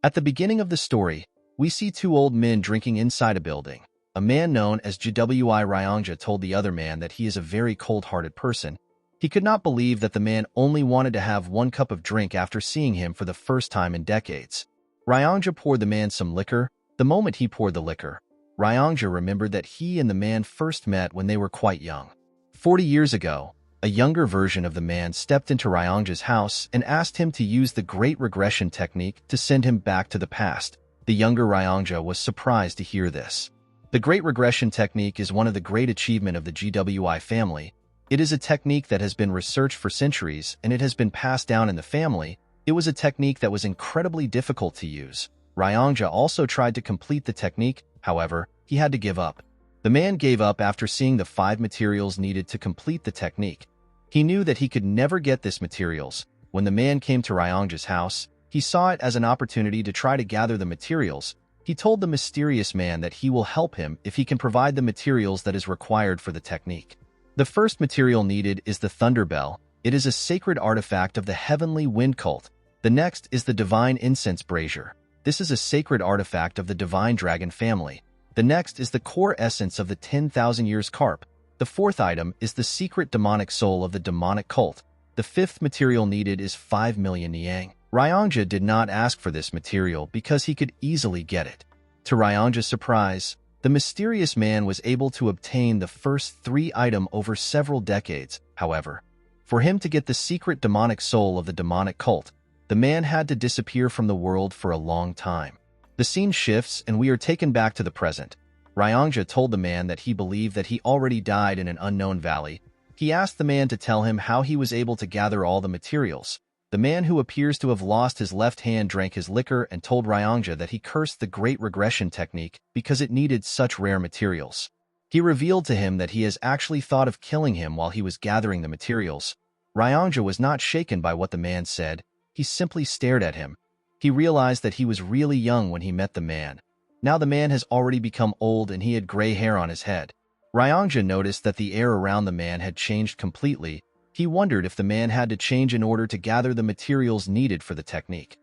At the beginning of the story, we see two old men drinking inside a building. A man known as Gwi Ryongja told the other man that he is a very cold-hearted person. He could not believe that the man only wanted to have one cup of drink after seeing him for the first time in decades. Ryongja poured the man some liquor. The moment he poured the liquor, Ryongja remembered that he and the man first met when they were quite young. 40 years ago, a younger version of the man stepped into Ryongja's house and asked him to use the Great Regression Technique to send him back to the past. The younger Ryongja was surprised to hear this. The Great Regression Technique is one of the great achievements of the GWI family. It is a technique that has been researched for centuries, and it has been passed down in the family. It was a technique that was incredibly difficult to use. Ryongja also tried to complete the technique, however, he had to give up. The man gave up after seeing the 5 materials needed to complete the technique. He knew that he could never get these materials. When the man came to Ryongja's house, he saw it as an opportunity to try to gather the materials. He told the mysterious man that he will help him if he can provide the materials that is required for the technique. The first material needed is the Thunder Bell. It is a sacred artifact of the Heavenly Wind Cult. The next is the Divine Incense Brazier. This is a sacred artifact of the Divine Dragon family. The next is the core essence of the 10,000 Years Carp. The fourth item is the secret demonic soul of the demonic cult. The fifth material needed is 5 million Niang. Ryongja did not ask for this material because he could easily get it. To Ryongja's surprise, the mysterious man was able to obtain the first 3 items over several decades. However, for him to get the secret demonic soul of the demonic cult, the man had to disappear from the world for a long time. The scene shifts and we are taken back to the present. Ryongja told the man that he believed that he already died in an unknown valley. He asked the man to tell him how he was able to gather all the materials. The man, who appears to have lost his left hand, drank his liquor and told Ryongja that he cursed the Great Regression Technique because it needed such rare materials. He revealed to him that he has actually thought of killing him while he was gathering the materials. Ryongja was not shaken by what the man said. He simply stared at him. He realized that he was really young when he met the man. Now the man has already become old and he had gray hair on his head. Ryongja noticed that the air around the man had changed completely. He wondered if the man had to change in order to gather the materials needed for the technique.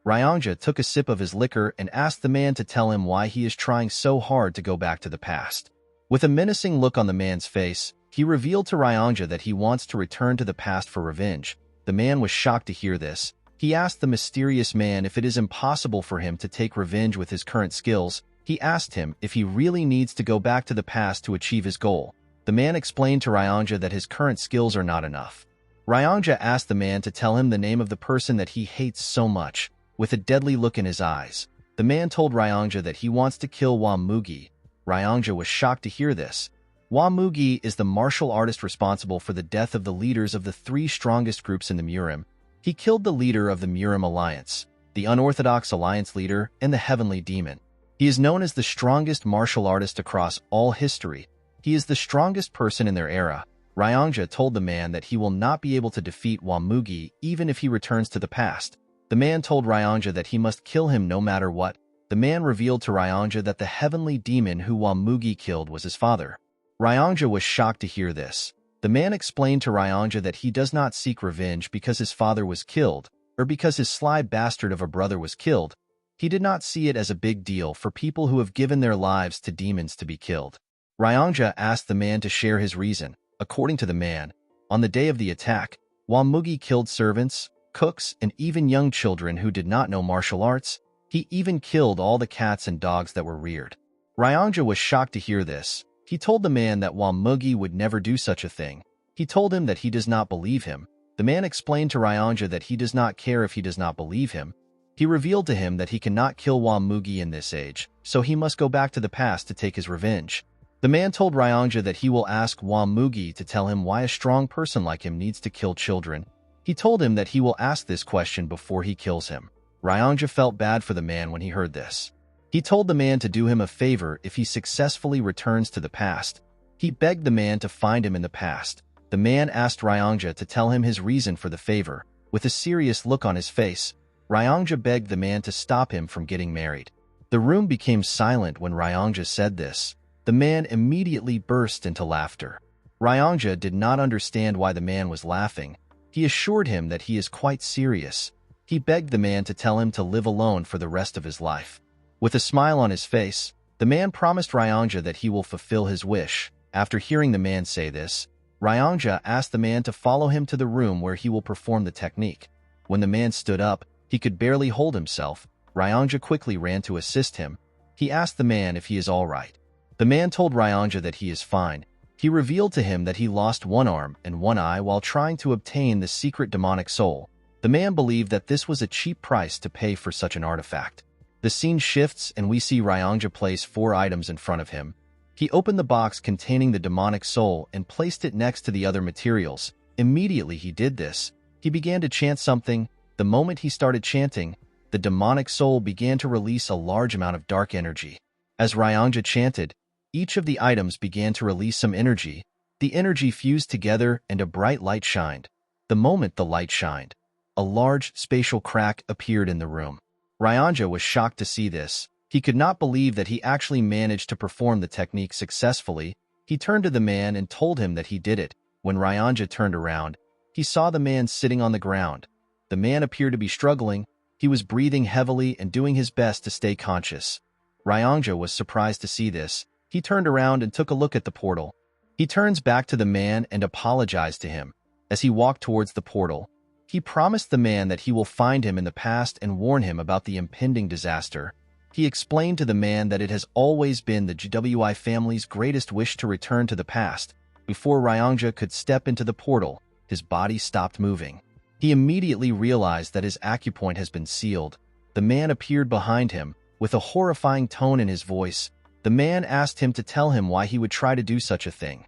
Ryongja took a sip of his liquor and asked the man to tell him why he is trying so hard to go back to the past. With a menacing look on the man's face, he revealed to Ryongja that he wants to return to the past for revenge. The man was shocked to hear this. He asked the mysterious man if it is impossible for him to take revenge with his current skills. He asked him if he really needs to go back to the past to achieve his goal. The man explained to Ryongja that his current skills are not enough. Ryongja asked the man to tell him the name of the person that he hates so much. With a deadly look in his eyes, the man told Ryongja that he wants to kill Wamugi. Ryongja was shocked to hear this. Wamugi is the martial artist responsible for the death of the leaders of the 3 strongest groups in the Murim. He killed the leader of the Murim Alliance, the Unorthodox Alliance leader, and the Heavenly Demon. He is known as the strongest martial artist across all history. He is the strongest person in their era. Ryongja told the man that he will not be able to defeat Wamugi even if he returns to the past. The man told Ryongja that he must kill him no matter what. The man revealed to Ryongja that the Heavenly Demon who Wamugi killed was his father. Ryongja was shocked to hear this. The man explained to Ryongja that he does not seek revenge because his father was killed, or because his sly bastard of a brother was killed. He did not see it as a big deal for people who have given their lives to demons to be killed. Ryongja asked the man to share his reason. According to the man, on the day of the attack, Wamugi killed servants, cooks, and even young children who did not know martial arts. He even killed all the cats and dogs that were reared. Ryongja was shocked to hear this. He told the man that Wamugi would never do such a thing. He told him that he does not believe him. The man explained to Ryongja that he does not care if he does not believe him. He revealed to him that he cannot kill Wamugi in this age, so he must go back to the past to take his revenge. The man told Ryongja that he will ask Wamugi to tell him why a strong person like him needs to kill children. He told him that he will ask this question before he kills him. Ryongja felt bad for the man when he heard this. He told the man to do him a favor if he successfully returns to the past. He begged the man to find him in the past. The man asked Ryongja to tell him his reason for the favor. With a serious look on his face, Ryongja begged the man to stop him from getting married. The room became silent when Ryongja said this. The man immediately burst into laughter. Ryongja did not understand why the man was laughing. He assured him that he is quite serious. He begged the man to tell him to live alone for the rest of his life. With a smile on his face, the man promised Ryongja that he will fulfill his wish. After hearing the man say this, Ryongja asked the man to follow him to the room where he will perform the technique. When the man stood up, he could barely hold himself. Ryongja quickly ran to assist him. He asked the man if he is all right. The man told Ryongja that he is fine. He revealed to him that he lost one arm and one eye while trying to obtain the secret demonic soul. The man believed that this was a cheap price to pay for such an artifact. The scene shifts and we see Ryongja place 4 items in front of him. He opened the box containing the demonic soul and placed it next to the other materials. Immediately he did this, he began to chant something. The moment he started chanting, the demonic soul began to release a large amount of dark energy. As Ryongja chanted, each of the items began to release some energy. The energy fused together and a bright light shined. The moment the light shined, a large spatial crack appeared in the room. Ryongja was shocked to see this. He could not believe that he actually managed to perform the technique successfully. He turned to the man and told him that he did it. When Ryongja turned around, he saw the man sitting on the ground. The man appeared to be struggling. He was breathing heavily and doing his best to stay conscious. Ryongja was surprised to see this. He turned around and took a look at the portal. He turns back to the man and apologized to him. As he walked towards the portal, he promised the man that he will find him in the past and warn him about the impending disaster. He explained to the man that it has always been the GWI family's greatest wish to return to the past. Before Ryongja could step into the portal, his body stopped moving. He immediately realized that his acupoint has been sealed. The man appeared behind him. With a horrifying tone in his voice, the man asked him to tell him why he would try to do such a thing.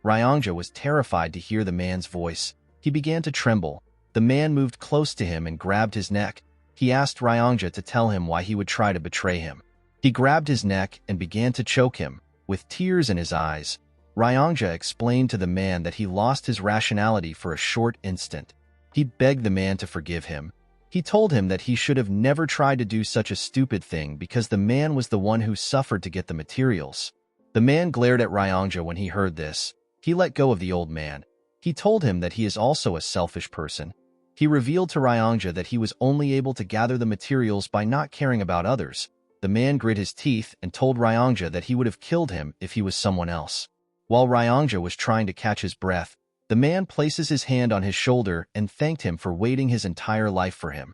Ryongja was terrified to hear the man's voice. He began to tremble. The man moved close to him and grabbed his neck. He asked Ryongja to tell him why he would try to betray him. He grabbed his neck and began to choke him. With tears in his eyes, Ryongja explained to the man that he lost his rationality for a short instant. He begged the man to forgive him. He told him that he should have never tried to do such a stupid thing because the man was the one who suffered to get the materials. The man glared at Ryongja when he heard this. He let go of the old man. He told him that he is also a selfish person. He revealed to Ryongja that he was only able to gather the materials by not caring about others. The man grit his teeth and told Ryongja that he would have killed him if he was someone else. While Ryongja was trying to catch his breath, the man places his hand on his shoulder and thanked him for waiting his entire life for him.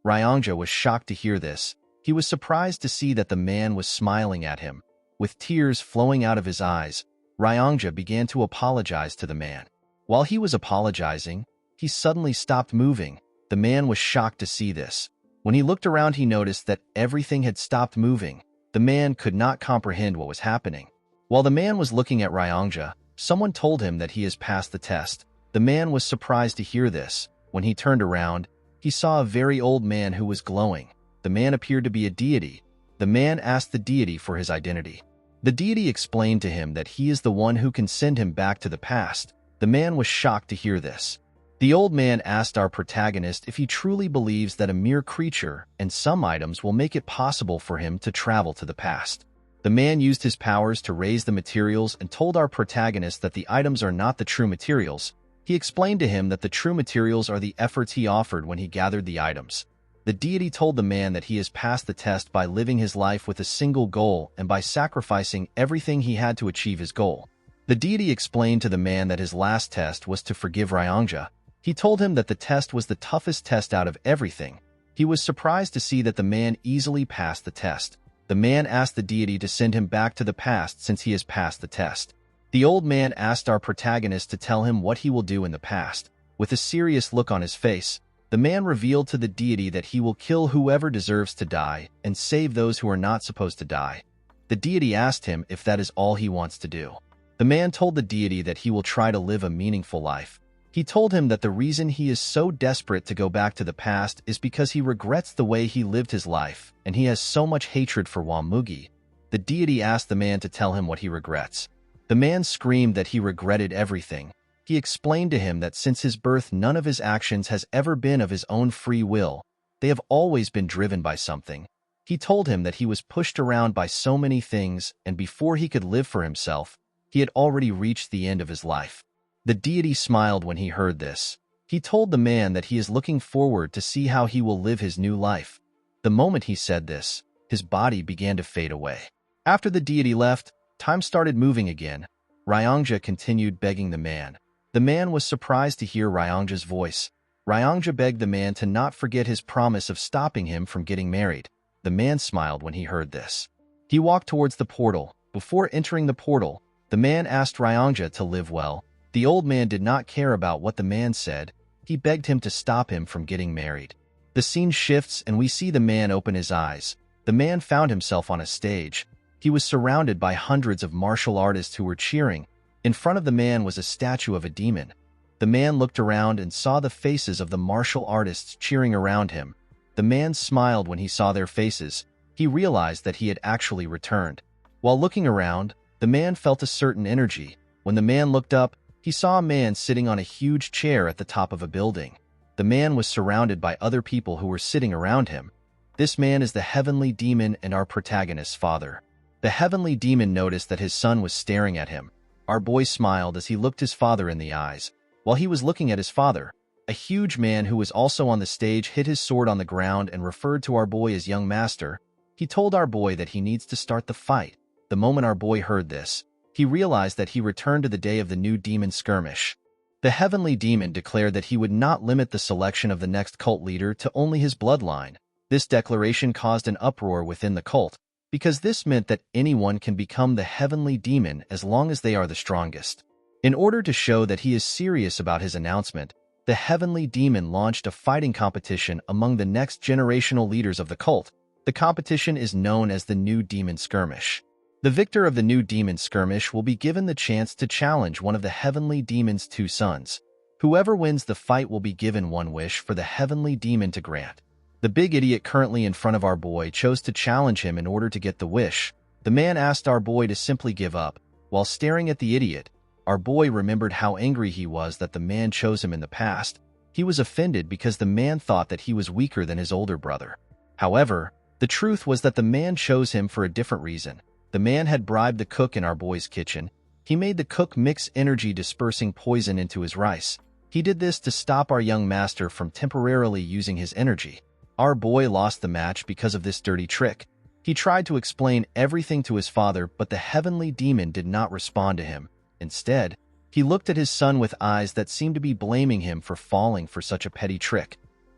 Ryongja was shocked to hear this. He was surprised to see that the man was smiling at him. With tears flowing out of his eyes, Ryongja began to apologize to the man. While he was apologizing, he suddenly stopped moving. The man was shocked to see this. When he looked around, he noticed that everything had stopped moving. The man could not comprehend what was happening. While the man was looking at Ryongja, someone told him that he has passed the test. The man was surprised to hear this. When he turned around, he saw a very old man who was glowing. The man appeared to be a deity. The man asked the deity for his identity. The deity explained to him that he is the one who can send him back to the past. The man was shocked to hear this. The old man asked our protagonist if he truly believes that a mere creature and some items will make it possible for him to travel to the past. The man used his powers to raise the materials and told our protagonist that the items are not the true materials. He explained to him that the true materials are the efforts he offered when he gathered the items. The deity told the man that he has passed the test by living his life with a single goal and by sacrificing everything he had to achieve his goal. The deity explained to the man that his last test was to forgive Ryongja. He told him that the test was the toughest test out of everything. He was surprised to see that the man easily passed the test. The man asked the deity to send him back to the past since he has passed the test. The old man asked our protagonist to tell him what he will do in the past. With a serious look on his face, the man revealed to the deity that he will kill whoever deserves to die and save those who are not supposed to die. The deity asked him if that is all he wants to do. The man told the deity that he will try to live a meaningful life. He told him that the reason he is so desperate to go back to the past is because he regrets the way he lived his life, and he has so much hatred for Wamugi. The deity asked the man to tell him what he regrets. The man screamed that he regretted everything. He explained to him that since his birth, none of his actions has ever been of his own free will. They have always been driven by something. He told him that he was pushed around by so many things, and before he could live for himself, he had already reached the end of his life. The deity smiled when he heard this. He told the man that he is looking forward to see how he will live his new life. The moment he said this, his body began to fade away. After the deity left, time started moving again. Ryongja continued begging the man. The man was surprised to hear Ryongja's voice. Ryongja begged the man to not forget his promise of stopping him from getting married. The man smiled when he heard this. He walked towards the portal. Before entering the portal, the man asked Ryongja to live well. The old man did not care about what the man said. He begged him to stop him from getting married. The scene shifts and we see the man open his eyes. The man found himself on a stage. He was surrounded by hundreds of martial artists who were cheering. In front of the man was a statue of a demon. The man looked around and saw the faces of the martial artists cheering around him. The man smiled when he saw their faces. He realized that he had actually returned. While looking around, the man felt a certain energy. When the man looked up, he saw a man sitting on a huge chair at the top of a building. The man was surrounded by other people who were sitting around him. This man is the heavenly demon and our protagonist's father. The heavenly demon noticed that his son was staring at him. Our boy smiled as he looked his father in the eyes. While he was looking at his father, a huge man who was also on the stage hit his sword on the ground and referred to our boy as young master. He told our boy that he needs to start the fight. The moment our boy heard this, he realized that he returned to the day of the new demon skirmish. The heavenly demon declared that he would not limit the selection of the next cult leader to only his bloodline. This declaration caused an uproar within the cult, because this meant that anyone can become the heavenly demon as long as they are the strongest. In order to show that he is serious about his announcement, the heavenly demon launched a fighting competition among the next generational leaders of the cult. The competition is known as the New Demon Skirmish. The victor of the New Demon Skirmish will be given the chance to challenge one of the heavenly demon's two sons. Whoever wins the fight will be given one wish for the heavenly demon to grant. The big idiot currently in front of our boy chose to challenge him in order to get the wish. The man asked our boy to simply give up. While staring at the idiot, our boy remembered how angry he was that the man chose him in the past. He was offended because the man thought that he was weaker than his older brother. However, the truth was that the man chose him for a different reason. The man had bribed the cook in our boy's kitchen. He made the cook mix energy-dispersing poison into his rice. He did this to stop our young master from temporarily using his energy. Our boy lost the match because of this dirty trick. He tried to explain everything to his father, but the heavenly demon did not respond to him. Instead, he looked at his son with eyes that seemed to be blaming him for falling for such a petty trick.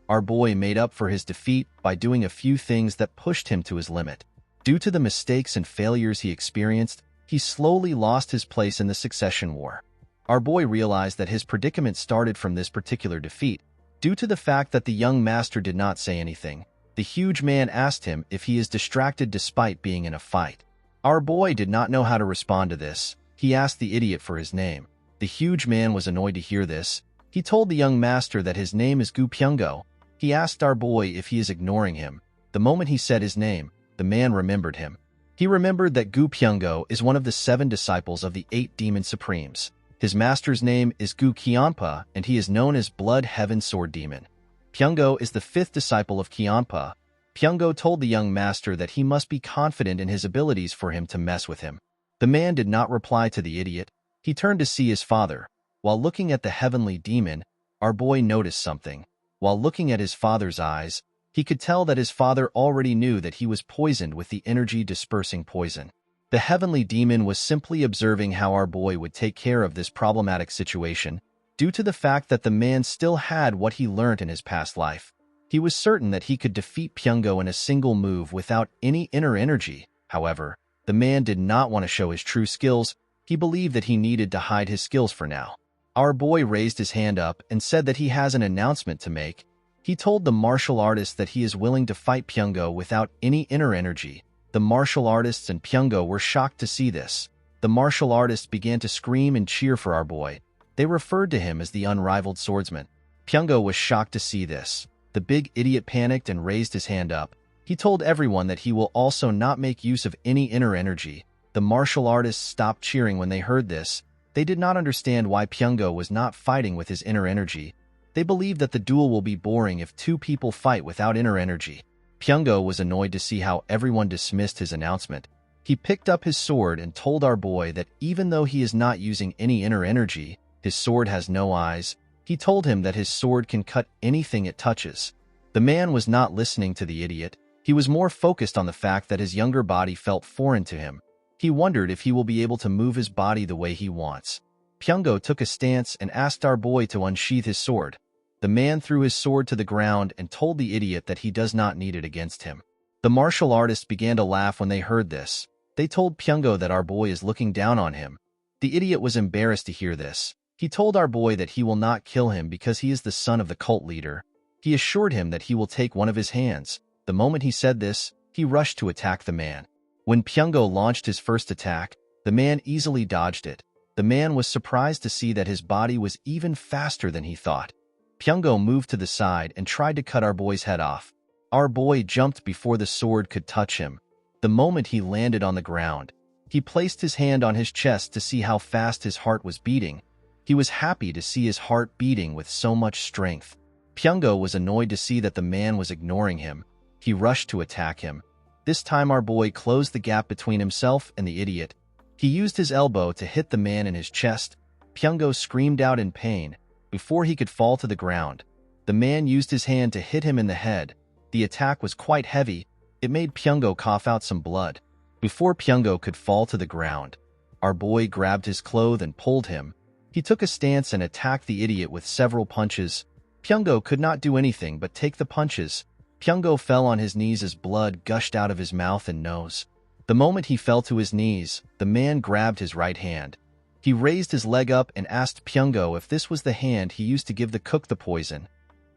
Our boy made up for his defeat by doing a few things that pushed him to his limit. Due to the mistakes and failures he experienced, he slowly lost his place in the succession war. Our boy realized that his predicament started from this particular defeat. Due to the fact that the young master did not say anything, the huge man asked him if he is distracted despite being in a fight. Our boy did not know how to respond to this. He asked the idiot for his name. The huge man was annoyed to hear this. He told the young master that his name is Pungo. He asked our boy if he is ignoring him. The moment he said his name, the man remembered him. He remembered that Pungo is one of the 7 disciples of the 8 demon supremes. His master's name is Kyanpa, and he is known as Blood Heaven Sword Demon. Pungo is the 5th disciple of Kyanpa. Pungo told the young master that he must be confident in his abilities for him to mess with him. The man did not reply to the idiot. He turned to see his father. While looking at the heavenly demon, our boy noticed something. While looking at his father's eyes, he could tell that his father already knew that he was poisoned with the energy-dispersing poison. The heavenly demon was simply observing how our boy would take care of this problematic situation. Due to the fact that the man still had what he learned in his past life, he was certain that he could defeat Pungo in a single move without any inner energy. However, the man did not want to show his true skills. He believed that he needed to hide his skills for now. Our boy raised his hand up and said that he has an announcement to make. He told the martial artist that he is willing to fight Pungo without any inner energy. The martial artists and Pungo were shocked to see this. The martial artists began to scream and cheer for our boy. They referred to him as the Unrivaled Swordsman. Pungo was shocked to see this. The big idiot panicked and raised his hand up. He told everyone that he will also not make use of any inner energy. The martial artists stopped cheering when they heard this. They did not understand why Pungo was not fighting with his inner energy. They believed that the duel will be boring if 2 people fight without inner energy. Pungo was annoyed to see how everyone dismissed his announcement. He picked up his sword and told our boy that even though he is not using any inner energy, his sword has no eyes. He told him that his sword can cut anything it touches. The man was not listening to the idiot. He was more focused on the fact that his younger body felt foreign to him. He wondered if he will be able to move his body the way he wants. Pungo took a stance and asked our boy to unsheath his sword. The man threw his sword to the ground and told the idiot that he does not need it against him. The martial artists began to laugh when they heard this. They told Pungo that our boy is looking down on him. The idiot was embarrassed to hear this. He told our boy that he will not kill him because he is the son of the cult leader. He assured him that he will take one of his hands. The moment he said this, he rushed to attack the man. When Pungo launched his first attack, the man easily dodged it. The man was surprised to see that his body was even faster than he thought. Pungo moved to the side and tried to cut our boy's head off. Our boy jumped before the sword could touch him. The moment he landed on the ground, he placed his hand on his chest to see how fast his heart was beating. He was happy to see his heart beating with so much strength. Pungo was annoyed to see that the man was ignoring him. He rushed to attack him. This time our boy closed the gap between himself and the idiot. He used his elbow to hit the man in his chest. Pungo screamed out in pain. Before he could fall to the ground, the man used his hand to hit him in the head. The attack was quite heavy. It made Pungo cough out some blood. Before Pungo could fall to the ground, our boy grabbed his cloth and pulled him. He took a stance and attacked the idiot with several punches. Pungo could not do anything but take the punches. Pungo fell on his knees as blood gushed out of his mouth and nose. The moment he fell to his knees, the man grabbed his right hand. He raised his leg up and asked Pungo if this was the hand he used to give the cook the poison.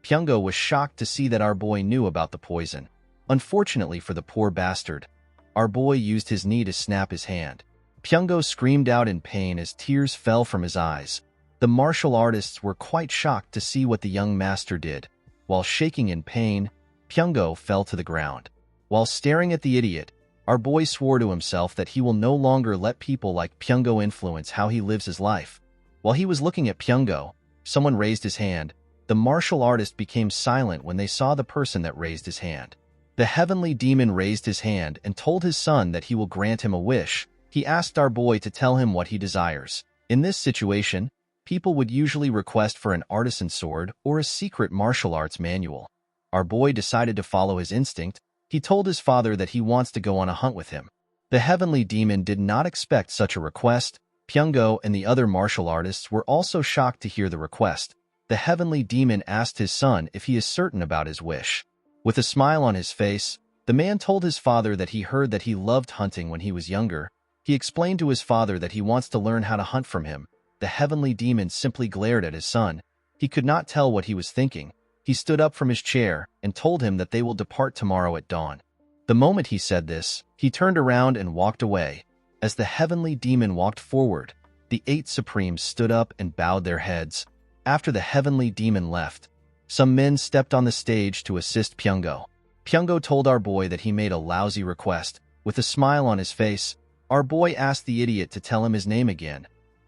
Pungo was shocked to see that our boy knew about the poison. Unfortunately for the poor bastard, our boy used his knee to snap his hand. Pungo screamed out in pain as tears fell from his eyes. The martial artists were quite shocked to see what the young master did. While shaking in pain, Pungo fell to the ground. While staring at the idiot, our boy swore to himself that he will no longer let people like Pungo influence how he lives his life. While he was looking at Pungo, someone raised his hand. The martial artist became silent when they saw the person that raised his hand. The heavenly demon raised his hand and told his son that he will grant him a wish. He asked our boy to tell him what he desires. In this situation, people would usually request for an artisan sword or a secret martial arts manual. Our boy decided to follow his instinct. He told his father that he wants to go on a hunt with him. The heavenly demon did not expect such a request. Pungo and the other martial artists were also shocked to hear the request. The heavenly demon asked his son if he is certain about his wish. With a smile on his face, the man told his father that he heard that he loved hunting when he was younger. He explained to his father that he wants to learn how to hunt from him. The heavenly demon simply glared at his son. He could not tell what he was thinking. He stood up from his chair and told him that they will depart tomorrow at dawn. The moment he said this, he turned around and walked away. As the heavenly demon walked forward, the 8 Supremes stood up and bowed their heads. After the heavenly demon left, some men stepped on the stage to assist Pungo. Pungo told our boy that he made a lousy request. With a smile on his face, our boy asked the idiot to tell him his name again.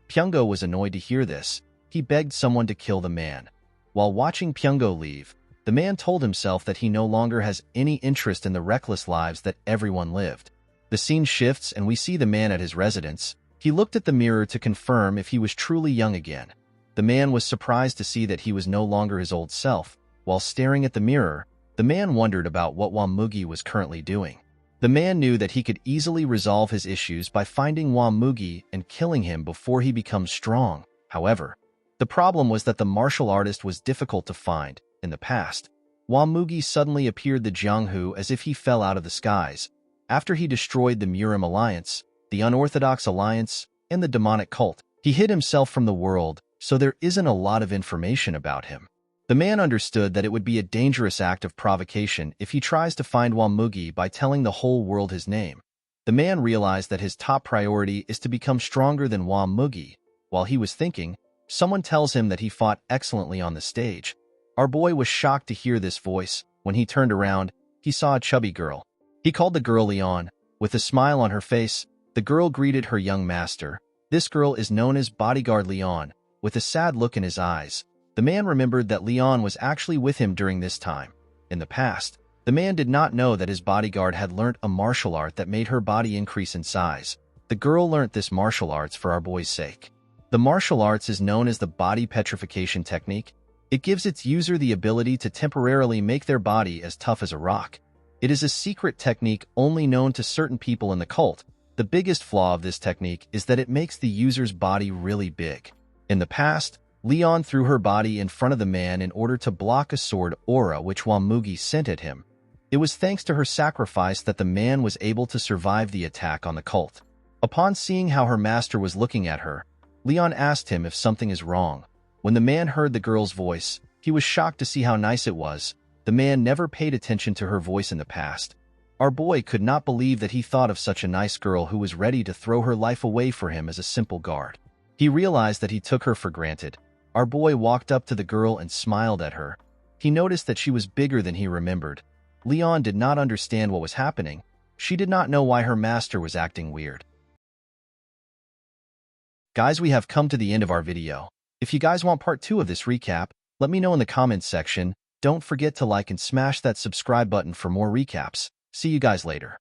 Pungo was annoyed to hear this. He begged someone to kill the man. While watching Pungo leave, the man told himself that he no longer has any interest in the reckless lives that everyone lived. The scene shifts and we see the man at his residence. He looked at the mirror to confirm if he was truly young again. The man was surprised to see that he was no longer his old self. While staring at the mirror, the man wondered about what Wamugi was currently doing. The man knew that he could easily resolve his issues by finding Wamugi and killing him before he becomes strong. However, the problem was that the martial artist was difficult to find. In the past, Wamugi suddenly appeared the Jianghu as if he fell out of the skies. After he destroyed the Murim Alliance, the Unorthodox Alliance, and the demonic cult, he hid himself from the world, so there isn't a lot of information about him. The man understood that it would be a dangerous act of provocation if he tries to find Wamugi by telling the whole world his name. The man realized that his top priority is to become stronger than Wamugi. While he was thinking, someone tells him that he fought excellently on the stage. Our boy was shocked to hear this voice. When he turned around, he saw a chubby girl. He called the girl Leon. With a smile on her face, the girl greeted her young master. This girl is known as Bodyguard Leon. With a sad look in his eyes, the man remembered that Leon was actually with him during this time. In the past, the man did not know that his bodyguard had learnt a martial art that made her body increase in size. The girl learnt this martial arts for our boy's sake. The martial arts is known as the body petrification technique. It gives its user the ability to temporarily make their body as tough as a rock. It is a secret technique only known to certain people in the cult. The biggest flaw of this technique is that it makes the user's body really big. In the past, Leon threw her body in front of the man in order to block a sword aura which Mugi sent at him. It was thanks to her sacrifice that the man was able to survive the attack on the cult. Upon seeing how her master was looking at her, Leon asked him if something is wrong. When the man heard the girl's voice, he was shocked to see how nice it was. The man never paid attention to her voice in the past. Our boy could not believe that he thought of such a nice girl who was ready to throw her life away for him as a simple guard. He realized that he took her for granted. Our boy walked up to the girl and smiled at her. He noticed that she was bigger than he remembered. Leon did not understand what was happening. She did not know why her master was acting weird. Guys, we have come to the end of our video. If you guys want part 2 of this recap, let me know in the comments section. Don't forget to like and smash that subscribe button for more recaps. See you guys later.